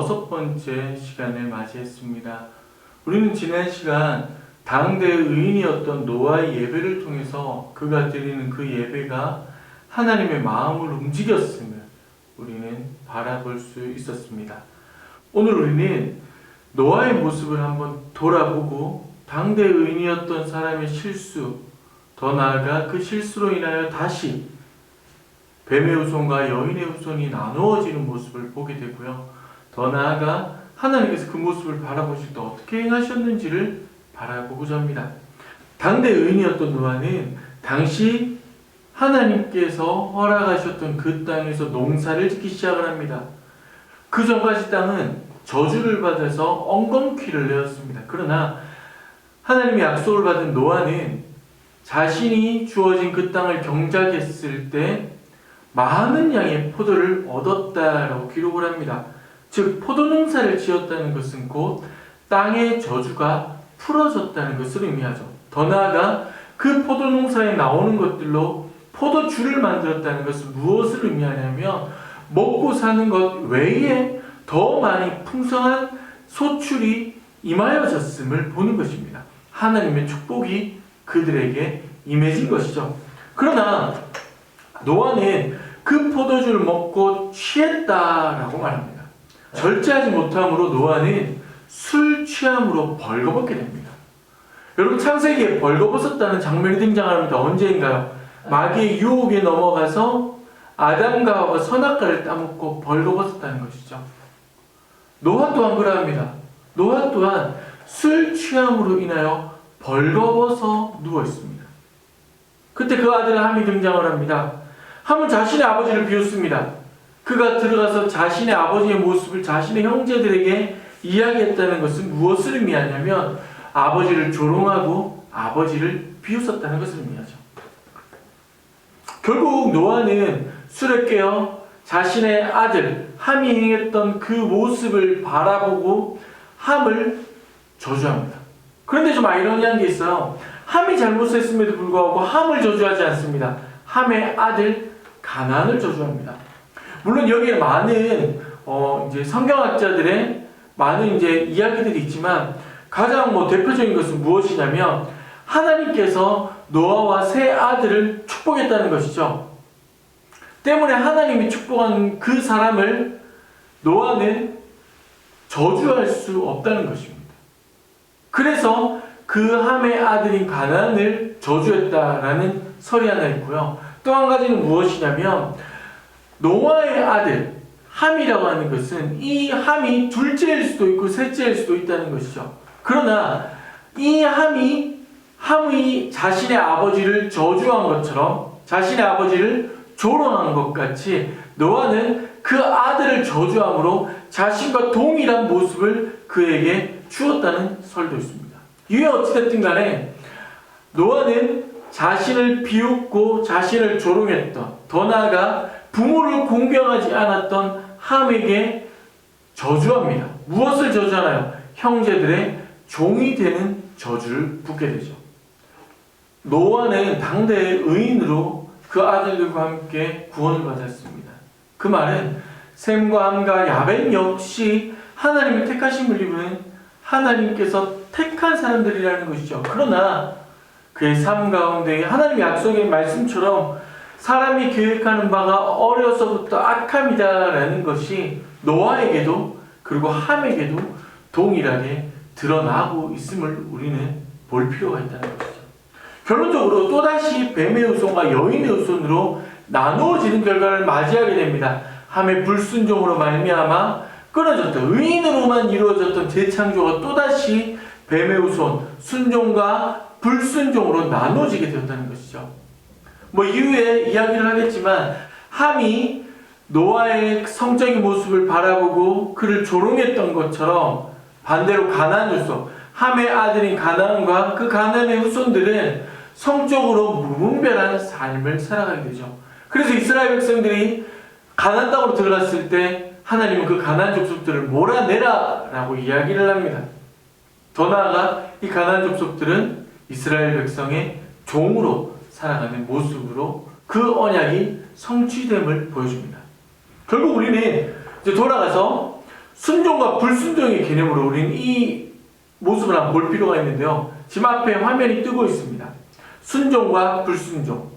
6번째 시간을 맞이했습니다. 우리는 지난 시간 당대 의인이었던 노아의 예배를 통해서 그가 드리는 그 예배가 하나님의 마음을 움직였음을 우리는 바라볼 수 있었습니다. 오늘 우리는 노아의 모습을 한번 돌아보고 당대 의인이었던 사람의 실수, 더 나아가 그 실수로 인하여 다시 뱀의 후손과 여인의 후손이 나누어지는 모습을 보게 되고요. 더 나아가 하나님께서 그 모습을 바라보실 때 어떻게 행하셨는지를 바라보고자 합니다. 당대 의인이었던 노아는 당시 하나님께서 허락하셨던 그 땅에서 농사를 짓기 시작을 합니다. 그 전까지 땅은 저주를 받아서 엉겅퀴를 내었습니다. 그러나 하나님의 약속을 받은 노아는 자신이 주어진 그 땅을 경작했을 때 많은 양의 포도를 얻었다라고 기록을 합니다. 즉 포도농사를 지었다는 것은 곧 땅의 저주가 풀어졌다는 것을 의미하죠. 더 나아가 그 포도농사에 나오는 것들로 포도주를 만들었다는 것은 무엇을 의미하냐면 먹고 사는 것 외에 더 많이 풍성한 소출이 임하여졌음을 보는 것입니다. 하나님의 축복이 그들에게 임해진 것이죠. 그러나 노아는 그 포도주를 먹고 취했다라고 말합니다. 절제하지 못함으로 노아는 술 취함으로 벌거벗게 됩니다. 여러분 창세기에 벌거벗었다는 장면이 등장합니다. 언제인가요? 마귀의 유혹에 넘어가서 아담과 하와가 선악과를 따먹고 벌거벗었다는 것이죠. 노아 또한 그러합니다. 노아 또한 술 취함으로 인하여 벌거벗어 누워 있습니다. 그때 그 아들 함이 등장을 합니다. 함은 자신의 아버지를 비웃습니다. 그가 들어가서 자신의 아버지의 모습을 자신의 형제들에게 이야기했다는 것은 무엇을 의미하냐면 아버지를 조롱하고 아버지를 비웃었다는 것을 의미하죠. 결국 노아는 술에 깨어 자신의 아들 함이 행했던 그 모습을 바라보고 함을 저주합니다. 그런데 좀 아이러니한 게 있어요. 함이 잘못했음에도 불구하고 함을 저주하지 않습니다. 함의 아들 가나안을 저주합니다. 물론 여기에 많은 이제 성경학자들의 많은 이제 이야기들이 있지만 가장 대표적인 것은 무엇이냐면 하나님께서 노아와 세 아들을 축복했다는 것이죠. 때문에 하나님이 축복한 그 사람을 노아는 저주할 수 없다는 것입니다. 그래서 그 함의 아들인 가나안을 저주했다라는 설이 하나 있고요. 또 한 가지는 무엇이냐면 노아의 아들 함이라고 하는 것은 이 함이 둘째일 수도 있고 셋째일 수도 있다는 것이죠. 그러나 이 함이 자신의 아버지를 저주한 것처럼 자신의 아버지를 조롱한 것 같이 노아는 그 아들을 저주함으로 자신과 동일한 모습을 그에게 주었다는 설도 있습니다. 이에 어찌됐든 간에 노아는 자신을 비웃고 자신을 조롱했던, 더 나아가 부모를 공경하지 않았던 함에게 저주합니다. 무엇을 저주하나요? 형제들의 종이 되는 저주를 붓게 되죠. 노아는 당대의 의인으로 그 아들들과 함께 구원을 받았습니다. 그 말은 셈과 함과 야벳 역시 하나님의 택하심을 입은 하나님께서 택한 사람들이라는 것이죠. 그러나 그의 삶 가운데 하나님의 약속의 말씀처럼 사람이 계획하는 바가 어려서부터 악함이다라는 것이 노아에게도 그리고 함에게도 동일하게 드러나고 있음을 우리는 볼 필요가 있다는 것이죠. 결론적으로 또다시 뱀의 후손과 여인의 후손으로 나누어지는 결과를 맞이하게 됩니다. 함의 불순종으로 말미암아 끊어졌던 의인으로만 이루어졌던 재창조가 또다시 뱀의 후손, 순종과 불순종으로 나눠지게 되었다는 것이죠. 이후에 이야기를 하겠지만 함이 노아의 성적인 모습을 바라보고 그를 조롱했던 것처럼 반대로 가나안 후손, 함의 아들인 가나안과 그 가나안의 후손들은 성적으로 무분별한 삶을 살아가게 되죠. 그래서 이스라엘 백성들이 가나안 땅으로 들어갔을 때 하나님은 그 가나안 족속들을 몰아내라 라고 이야기를 합니다. 더 나아가 이 가나안 족속들은 이스라엘 백성의 종으로 살아가는 모습으로 그 언약이 성취됨을 보여줍니다. 결국 우리는 이제 돌아가서 순종과 불순종의 개념으로 우리는 이 모습을 한번 볼 필요가 있는데요. 지금 앞에 화면이 뜨고 있습니다. 순종과 불순종.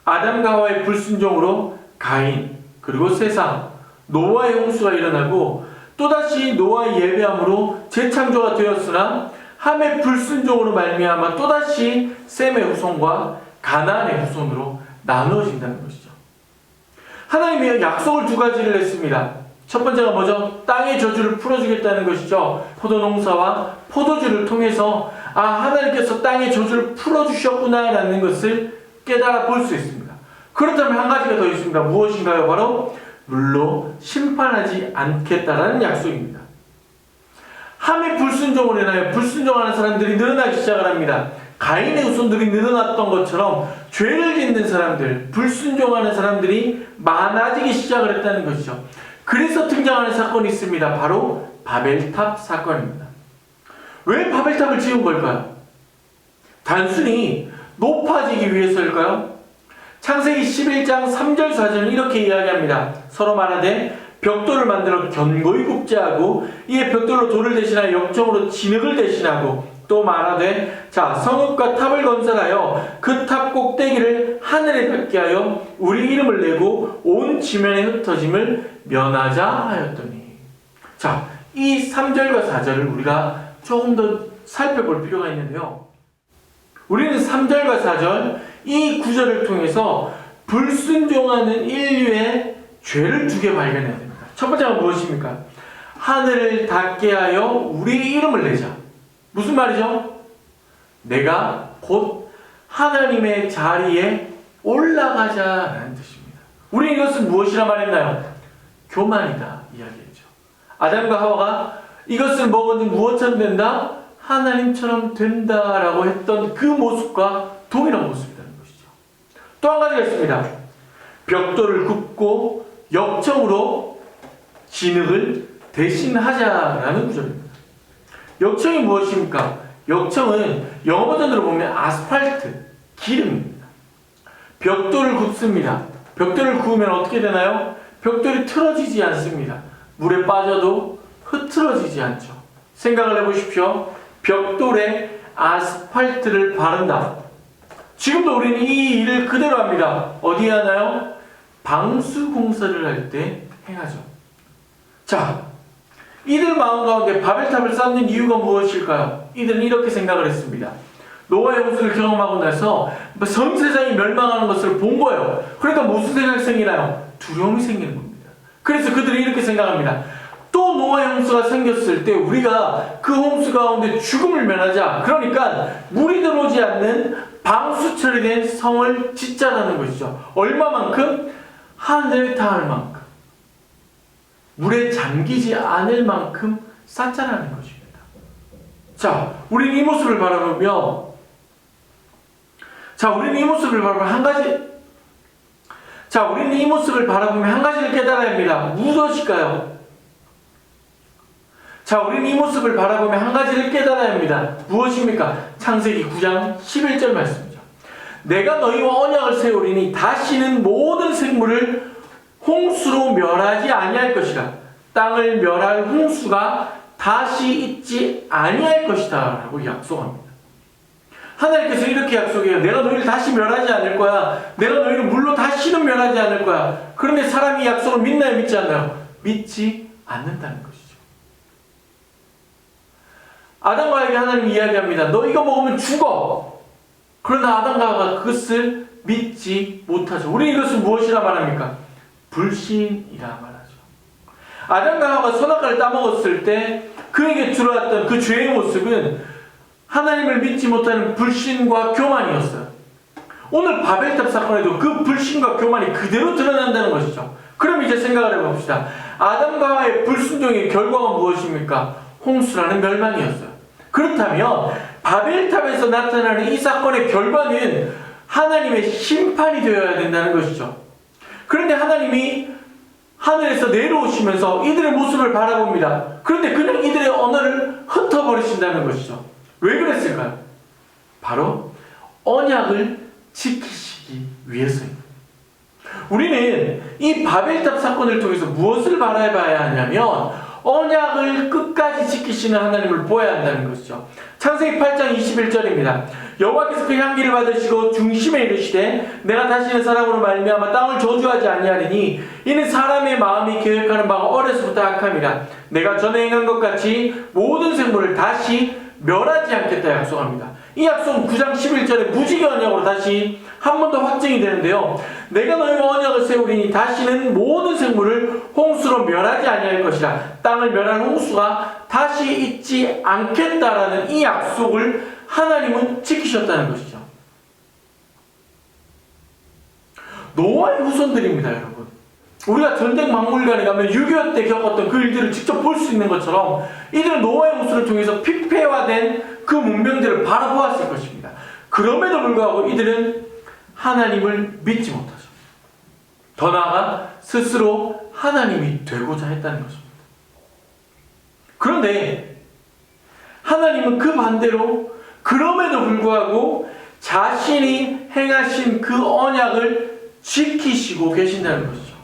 아담과 하와의 불순종으로 가인, 그리고 세상, 노아의 홍수가 일어나고 또다시 노아의 예배함으로 재창조가 되었으나 함의 불순종으로 말미암아 또다시 셈의 후손과 가나안의 후손으로 나누어진다는 것이죠. 하나님이 약속을 두 가지를 했습니다. 첫 번째가 뭐죠? 땅의 저주를 풀어주겠다는 것이죠. 포도농사와 포도주를 통해서 하나님께서 땅의 저주를 풀어주셨구나 라는 것을 깨달아 볼 수 있습니다. 그렇다면 한 가지가 더 있습니다. 무엇인가요? 바로 물로 심판하지 않겠다라는 약속입니다. 함의 불순종으로 인하여 불순종하는 사람들이 늘어나기 시작을 합니다. 가인의 후손들이 늘어났던 것처럼 죄를 짓는 사람들, 불순종하는 사람들이 많아지기 시작을 했다는 것이죠. 그래서 등장하는 사건이 있습니다. 바로 바벨탑 사건입니다. 왜 바벨탑을 지은 걸까요? 단순히 높아지기 위해서일까요? 창세기 11장 3절 4절은 이렇게 이야기합니다. 서로 말하되 벽돌을 만들어 견고히 굽게 하고 이에 벽돌로 돌을 대신하여 역정으로 진흙을 대신하고 또 말하되 성읍과 탑을 건설하여 그 탑 꼭대기를 하늘에 닿게 하여 우리 이름을 내고 온 지면에 흩어짐을 면하자 하였더니, 이 3절과 4절을 우리가 조금 더 살펴볼 필요가 있는데요. 우리는 3절과 4절 이 구절을 통해서 불순종하는 인류의 죄를 두 개 발견해야 됩니다. 첫 번째가 무엇입니까? 하늘을 닿게 하여 우리 이름을 내자. 무슨 말이죠? 내가 곧 하나님의 자리에 올라가자라는 뜻입니다. 우리는 이것은 무엇이라 말했나요? 교만이다 이야기했죠. 아담과 하와가 이것을 먹으면 무엇처럼 된다? 하나님처럼 된다라고 했던 그 모습과 동일한 모습이라는 것이죠. 또 한 가지가 있습니다. 벽돌을 굽고 역청으로 진흙을 대신하자라는 구절입니다. 역청이 무엇입니까? 역청은 영어 버전으로 보면 아스팔트, 기름입니다. 벽돌을 굽습니다. 벽돌을 구우면 어떻게 되나요? 벽돌이 틀어지지 않습니다. 물에 빠져도 흐트러지지 않죠. 생각을 해보십시오. 벽돌에 아스팔트를 바른다. 지금도 우리는 이 일을 그대로 합니다. 어디에 하나요? 방수 공사를 할 때 행하죠. 이들 마음 가운데 바벨탑을 쌓는 이유가 무엇일까요? 이들은 이렇게 생각을 했습니다. 노아의 홍수를 경험하고 나서 전 세상이 멸망하는 것을 본 거예요. 그러니까 무슨 생각이 생기나요? 두려움이 생기는 겁니다. 그래서 그들이 이렇게 생각합니다. 또 노아의 홍수가 생겼을 때 우리가 그 홍수 가운데 죽음을 면하자. 그러니까 물이 들어오지 않는 방수 처리된 성을 짓자라는 것이죠. 얼마만큼? 하늘에 닿을 만큼. 물에 잠기지 않을 만큼 쌓자라는 것입니다. 우리는 이 모습을 바라보며 우리는 이 모습을 바라보며 한 가지를 깨달아야 합니다. 무엇일까요? 우리는 이 모습을 바라보며 한 가지를 깨달아야 합니다. 무엇입니까? 창세기 9장 11절 말씀이죠. 내가 너희와 언약을 세우리니 다시는 모든 생물을 홍수로 멸하지 아니할 것이라. 땅을 멸할 홍수가 다시 있지 아니할 것이다 라고 약속합니다. 하나님께서 이렇게 약속해요. 내가 너희를 다시 멸하지 않을 거야. 내가 너희를 물로 다시는 멸하지 않을 거야. 그런데 사람이 약속을 믿나요? 믿지 않나요? 믿지 않는다는 것이죠. 아담과 하와에게 하나님이 이야기합니다. 너 이거 먹으면 죽어. 그러나 아담과 하와가 그것을 믿지 못하죠. 우리 이것을 무엇이라 말합니까? 불신이라 말하죠. 아담과 하와가 선악과를 따먹었을 때 그에게 들어왔던 그 죄의 모습은 하나님을 믿지 못하는 불신과 교만이었어요. 오늘 바벨탑 사건에도 그 불신과 교만이 그대로 드러난다는 것이죠. 그럼 이제 생각을 해봅시다. 아담과 하와의 불순종의 결과가 무엇입니까? 홍수라는 멸망이었어요. 그렇다면 바벨탑에서 나타나는 이 사건의 결과는 하나님의 심판이 되어야 된다는 것이죠. 그런데 하나님이 하늘에서 내려오시면서 이들의 모습을 바라봅니다. 그런데 그냥 이들의 언어를 흩어버리신다는 것이죠. 왜 그랬을까요? 바로 언약을 지키시기 위해서입니다. 우리는 이 바벨탑 사건을 통해서 무엇을 바라봐야 하냐면 언약을 끝까지 지키시는 하나님을 보아야 한다는 것이죠. 창세기 8장 21절입니다. 여호와께서 그 향기를 받으시고 중심에 이르시되 내가 다시는 사람으로 말미암아 땅을 저주하지 아니하리니 이는 사람의 마음이 계획하는 바가 어려서부터 악함이라. 내가 전에 행한 것 같이 모든 생물을 다시 멸하지 않겠다 약속합니다. 이 약속은 9장 11절에 무지개 언약으로 다시 한 번 더 확정이 되는데요. 내가 너희와 언약을 세우리니 다시는 모든 생물을 홍수로 멸하지 아니할 것이라. 땅을 멸한 홍수가 다시 있지 않겠다라는 이 약속을 하나님은 지키셨다는 것이죠. 노아의 후손들입니다, 여러분. 우리가 전쟁 박물관에 가면 6.25 때 겪었던 그 일들을 직접 볼 수 있는 것처럼 이들은 노아의 홍수를 통해서 피폐화된 그 문명들을 바라보았을 것입니다. 그럼에도 불구하고 이들은 하나님을 믿지 못하죠. 더 나아가 스스로 하나님이 되고자 했다는 것입니다. 그런데 하나님은 그 반대로 그럼에도 불구하고 자신이 행하신 그 언약을 지키시고 계신다는 것이죠.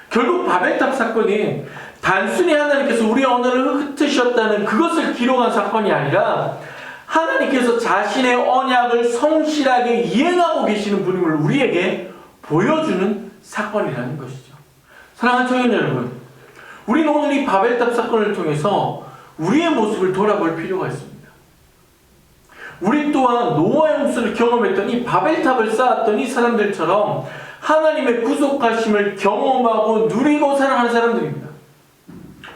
결국 바벨탑 사건이 단순히 하나님께서 우리의 언어를 흩으셨다는 그것을 기록한 사건이 아니라 하나님께서 자신의 언약을 성실하게 이행하고 계시는 분임을 우리에게 보여주는 사건이라는 것이죠. 사랑하는 청년 여러분, 우리는 오늘 이 바벨탑 사건을 통해서 우리의 모습을 돌아볼 필요가 있습니다. 우리 또한 노아의 홍수를 경험했던 이 바벨탑을 쌓았던 이 사람들처럼 하나님의 구속하심을 경험하고 누리고 살아가는 사람들입니다.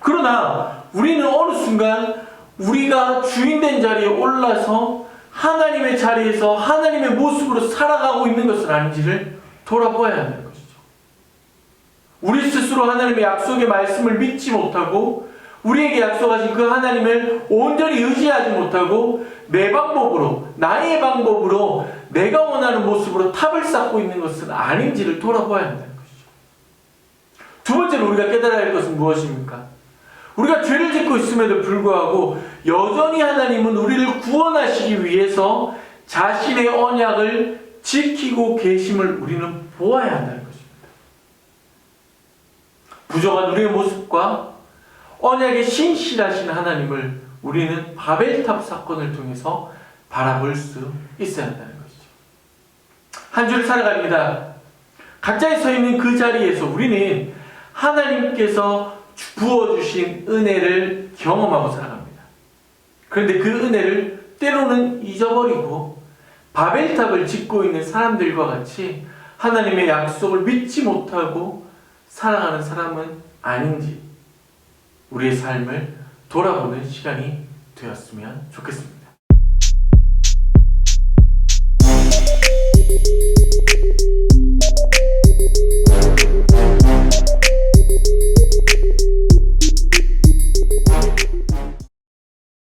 그러나 우리는 어느 순간 우리가 주인된 자리에 올라서 하나님의 자리에서 하나님의 모습으로 살아가고 있는 것은 아닌지를 돌아보아야 한다는 것이죠. 우리 스스로 하나님의 약속의 말씀을 믿지 못하고 우리에게 약속하신 그 하나님을 온전히 의지하지 못하고 내 방법으로, 나의 방법으로 내가 원하는 모습으로 탑을 쌓고 있는 것은 아닌지를 돌아보아야 한다는 것이죠. 두 번째로 우리가 깨달아야 할 것은 무엇입니까? 우리가 죄를 짓고 있음에도 불구하고 여전히 하나님은 우리를 구원하시기 위해서 자신의 언약을 지키고 계심을 우리는 보아야 한다는 것입니다. 부족한 우리의 모습과 언약에 신실하신 하나님을 우리는 바벨탑 사건을 통해서 바라볼 수 있어야 한다는 것이죠. 한 주를 살아갑니다. 각자에 서 있는 그 자리에서 우리는 하나님께서 부어주신 은혜를 경험하고 살아갑니다. 그런데 그 은혜를 때로는 잊어버리고 바벨탑을 짓고 있는 사람들과 같이 하나님의 약속을 믿지 못하고 살아가는 사람은 아닌지 우리의 삶을 돌아보는 시간이 되었으면 좋겠습니다.